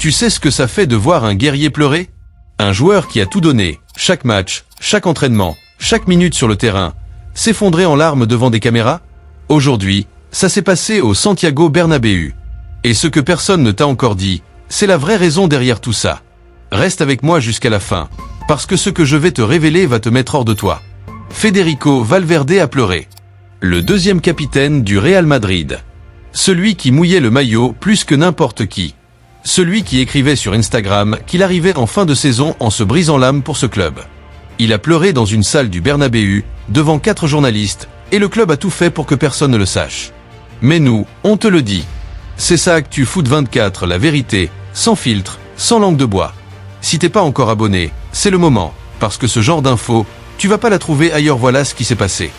Tu sais ce que ça fait de voir un guerrier pleurer? Un joueur qui a tout donné, chaque match, chaque entraînement, chaque minute sur le terrain, s'effondrer en larmes devant des caméras? Aujourd'hui, ça s'est passé au Santiago Bernabéu. Et ce que personne ne t'a encore dit, c'est la vraie raison derrière tout ça. Reste avec moi jusqu'à la fin, parce que ce que je vais te révéler va te mettre hors de toi. Federico Valverde a pleuré. Le deuxième capitaine du Real Madrid. Celui qui mouillait le maillot plus que n'importe qui. Celui qui écrivait sur Instagram qu'il arrivait en fin de saison en se brisant l'âme pour ce club. Il a pleuré dans une salle du Bernabéu, devant 4 journalistes, et le club a tout fait pour que personne ne le sache. Mais nous, on te le dit. C'est ça Actu Foot 24, la vérité, sans filtre, sans langue de bois. Si t'es pas encore abonné, c'est le moment, parce que ce genre d'infos, tu vas pas la trouver ailleurs. Voilà ce qui s'est passé.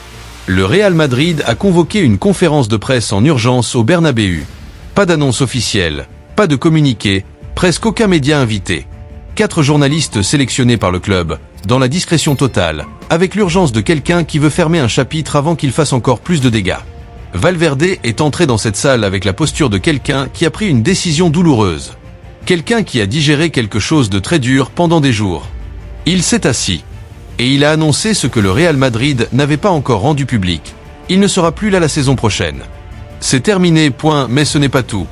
Le Real Madrid a convoqué une conférence de presse en urgence au Bernabéu. Pas d'annonce officielle, pas de communiqué, presque aucun média invité. 4 journalistes sélectionnés par le club, dans la discrétion totale, avec l'urgence de quelqu'un qui veut fermer un chapitre avant qu'il fasse encore plus de dégâts. Valverde est entré dans cette salle avec la posture de quelqu'un qui a pris une décision douloureuse. Quelqu'un qui a digéré quelque chose de très dur pendant des jours. Il s'est assis. Et il a annoncé ce que le Real Madrid n'avait pas encore rendu public. Il ne sera plus là la saison prochaine. C'est terminé, point, mais ce n'est pas tout.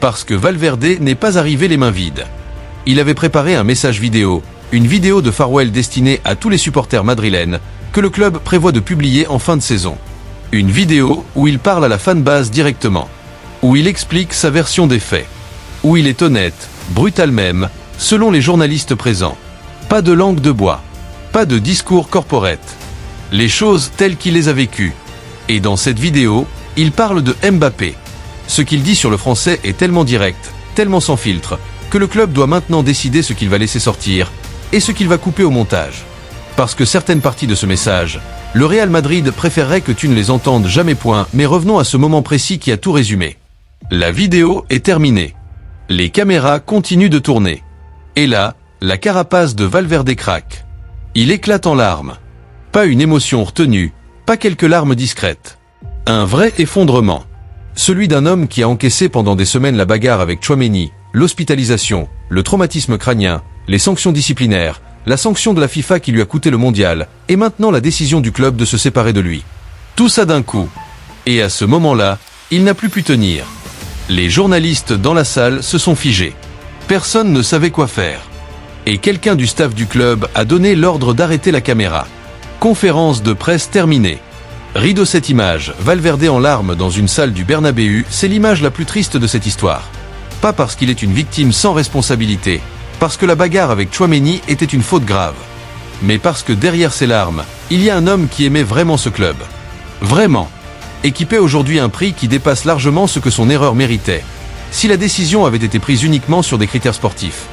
Parce que Valverde n'est pas arrivé les mains vides. Il avait préparé un message vidéo, une vidéo de farewell destinée à tous les supporters madrilènes, que le club prévoit de publier en fin de saison. Une vidéo où il parle à la fanbase directement. Où il explique sa version des faits. Où il est honnête, brutal même, selon les journalistes présents. Pas de langue de bois. Pas de discours corporate. Les choses telles qu'il les a vécues. Et dans cette vidéo, il parle de Mbappé. Ce qu'il dit sur le français est tellement direct, tellement sans filtre, que le club doit maintenant décider ce qu'il va laisser sortir, et ce qu'il va couper au montage. Parce que certaines parties de ce message, le Real Madrid préférerait que tu ne les entendes jamais point, mais revenons à ce moment précis qui a tout résumé. La vidéo est terminée. Les caméras continuent de tourner. Et là, la carapace de Valverde craque. Il éclate en larmes. Pas une émotion retenue, pas quelques larmes discrètes. Un vrai effondrement. Celui d'un homme qui a encaissé pendant des semaines la bagarre avec Tchouaméni, l'hospitalisation, le traumatisme crânien, les sanctions disciplinaires, la sanction de la FIFA qui lui a coûté le mondial, et maintenant la décision du club de se séparer de lui. Tout ça d'un coup. Et à ce moment-là, il n'a plus pu tenir. Les journalistes dans la salle se sont figés. Personne ne savait quoi faire. Et quelqu'un du staff du club a donné l'ordre d'arrêter la caméra. Conférence de presse terminée. Rideau cette image, Valverde en larmes dans une salle du Bernabéu, c'est l'image la plus triste de cette histoire. Pas parce qu'il est une victime sans responsabilité, parce que la bagarre avec Tchouaméni était une faute grave. Mais parce que derrière ces larmes, il y a un homme qui aimait vraiment ce club. Vraiment. Et qui paie aujourd'hui un prix qui dépasse largement ce que son erreur méritait. Si la décision avait été prise uniquement sur des critères sportifs.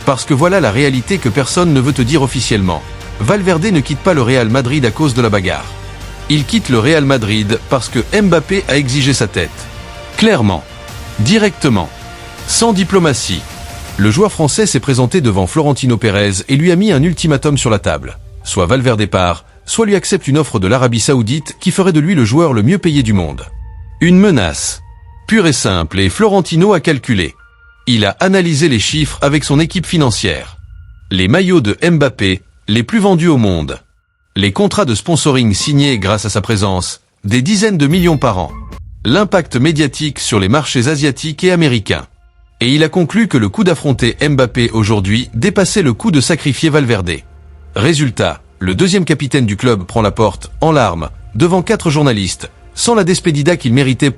Parce que voilà la réalité que personne ne veut te dire officiellement. Valverde ne quitte pas le Real Madrid à cause de la bagarre. Il quitte le Real Madrid parce que Mbappé a exigé sa tête. Clairement. Directement. Sans diplomatie. Le joueur français s'est présenté devant Florentino Pérez et lui a mis un ultimatum sur la table. Soit Valverde part, soit lui accepte une offre de l'Arabie Saoudite qui ferait de lui le joueur le mieux payé du monde. Une menace. Pure et simple, et Florentino a calculé. Il a analysé les chiffres avec son équipe financière. Les maillots de Mbappé, les plus vendus au monde. Les contrats de sponsoring signés grâce à sa présence, des dizaines de millions par an. L'impact médiatique sur les marchés asiatiques et américains. Et il a conclu que le coût d'affronter Mbappé aujourd'hui dépassait le coût de sacrifier Valverde. Résultat, le deuxième capitaine du club prend la porte, en larmes, devant 4 journalistes, sans la despedida qu'il méritait.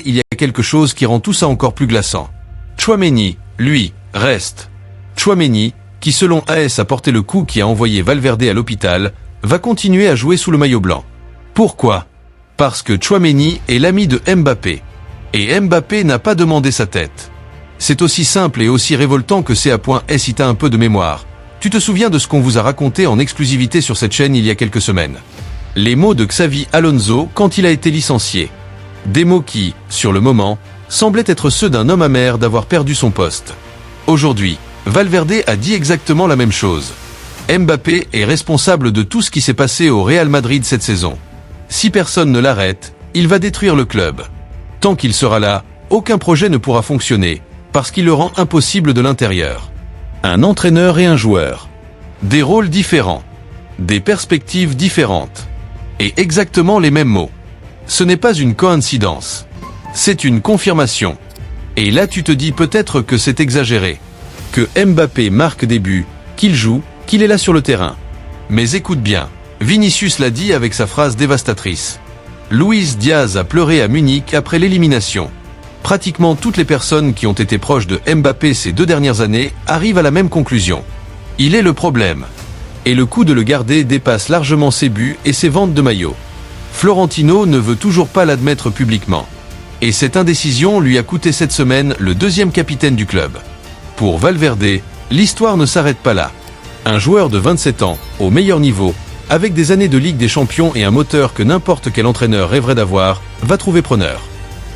Il y a quelque chose qui rend tout ça encore plus glaçant. Tchouaméni, lui, reste. Tchouaméni, qui selon AS a porté le coup qui a envoyé Valverde à l'hôpital, va continuer à jouer sous le maillot blanc. Pourquoi? Parce que Tchouaméni est l'ami de Mbappé. Et Mbappé n'a pas demandé sa tête. C'est aussi simple et aussi révoltant que c'est à point. Et si t'as un peu de mémoire, tu te souviens de ce qu'on vous a raconté en exclusivité sur cette chaîne il y a quelques semaines. Les mots de Xavi Alonso quand il a été licencié. Des mots qui, sur le moment, semblaient être ceux d'un homme amer d'avoir perdu son poste. Aujourd'hui, Valverde a dit exactement la même chose. Mbappé est responsable de tout ce qui s'est passé au Real Madrid cette saison. Si personne ne l'arrête, il va détruire le club. Tant qu'il sera là, aucun projet ne pourra fonctionner, parce qu'il le rend impossible de l'intérieur. Un entraîneur et un joueur. Des rôles différents. Des perspectives différentes. Et exactement les mêmes mots. Ce n'est pas une coïncidence. C'est une confirmation. Et là tu te dis peut-être que c'est exagéré. Que Mbappé marque des buts, qu'il joue, qu'il est là sur le terrain. Mais écoute bien, Vinicius l'a dit avec sa phrase dévastatrice. Luis Diaz a pleuré à Munich après l'élimination. Pratiquement toutes les personnes qui ont été proches de Mbappé ces 2 dernières années arrivent à la même conclusion. Il est le problème. Et le coût de le garder dépasse largement ses buts et ses ventes de maillots. Florentino ne veut toujours pas l'admettre publiquement. Et cette indécision lui a coûté cette semaine le 2e capitaine du club. Pour Valverde, l'histoire ne s'arrête pas là. Un joueur de 27 ans, au meilleur niveau, avec des années de Ligue des Champions et un moteur que n'importe quel entraîneur rêverait d'avoir, va trouver preneur.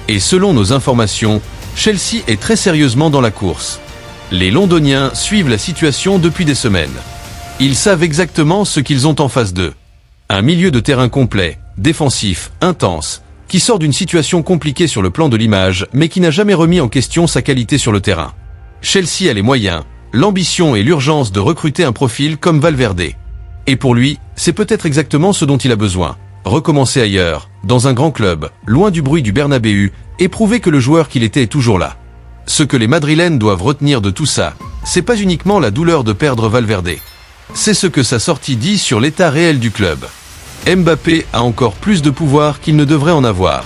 Et selon nos informations, Chelsea est très sérieusement dans la course. Les Londoniens suivent la situation depuis des semaines. Ils savent exactement ce qu'ils ont en face d'eux. Un milieu de terrain complet, défensif, intense, qui sort d'une situation compliquée sur le plan de l'image, mais qui n'a jamais remis en question sa qualité sur le terrain. Chelsea a les moyens, l'ambition et l'urgence de recruter un profil comme Valverde. Et pour lui, c'est peut-être exactement ce dont il a besoin. Recommencer ailleurs, dans un grand club, loin du bruit du Bernabéu, et prouver que le joueur qu'il était est toujours là. Ce que les Madrilènes doivent retenir de tout ça, c'est pas uniquement la douleur de perdre Valverde. C'est ce que sa sortie dit sur l'état réel du club. Mbappé a encore plus de pouvoir qu'il ne devrait en avoir.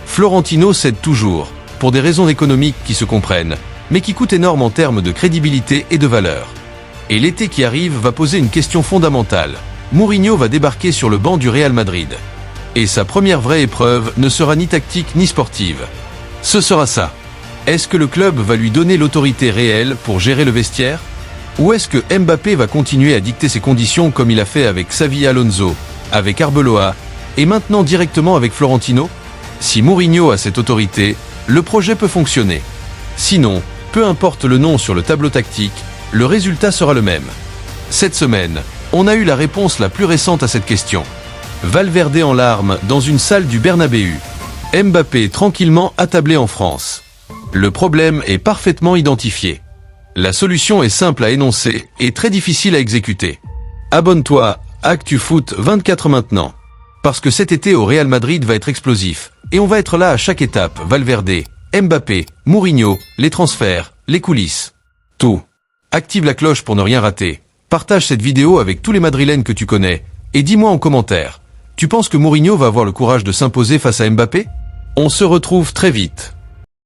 Florentino cède toujours, pour des raisons économiques qui se comprennent, mais qui coûtent énorme en termes de crédibilité et de valeur. Et l'été qui arrive va poser une question fondamentale. Mourinho va débarquer sur le banc du Real Madrid. Et sa première vraie épreuve ne sera ni tactique ni sportive. Ce sera ça. Est-ce que le club va lui donner l'autorité réelle pour gérer le vestiaire ? Ou est-ce que Mbappé va continuer à dicter ses conditions comme il a fait avec Xavi Alonso, avec Arbeloa, et maintenant directement avec Florentino ? Si Mourinho a cette autorité, le projet peut fonctionner. Sinon, peu importe le nom sur le tableau tactique, le résultat sera le même. Cette semaine, on a eu la réponse la plus récente à cette question. Valverde en larmes dans une salle du Bernabéu. Mbappé tranquillement attablé en France. Le problème est parfaitement identifié. La solution est simple à énoncer et très difficile à exécuter. Abonne-toi à ActuFoot 24 maintenant. Parce que cet été au Real Madrid va être explosif. Et on va être là à chaque étape. Valverde, Mbappé, Mourinho, les transferts, les coulisses. Tout. Active la cloche pour ne rien rater. Partage cette vidéo avec tous les Madrilènes que tu connais. Et dis-moi en commentaire. Tu penses que Mourinho va avoir le courage de s'imposer face à Mbappé ? On se retrouve très vite.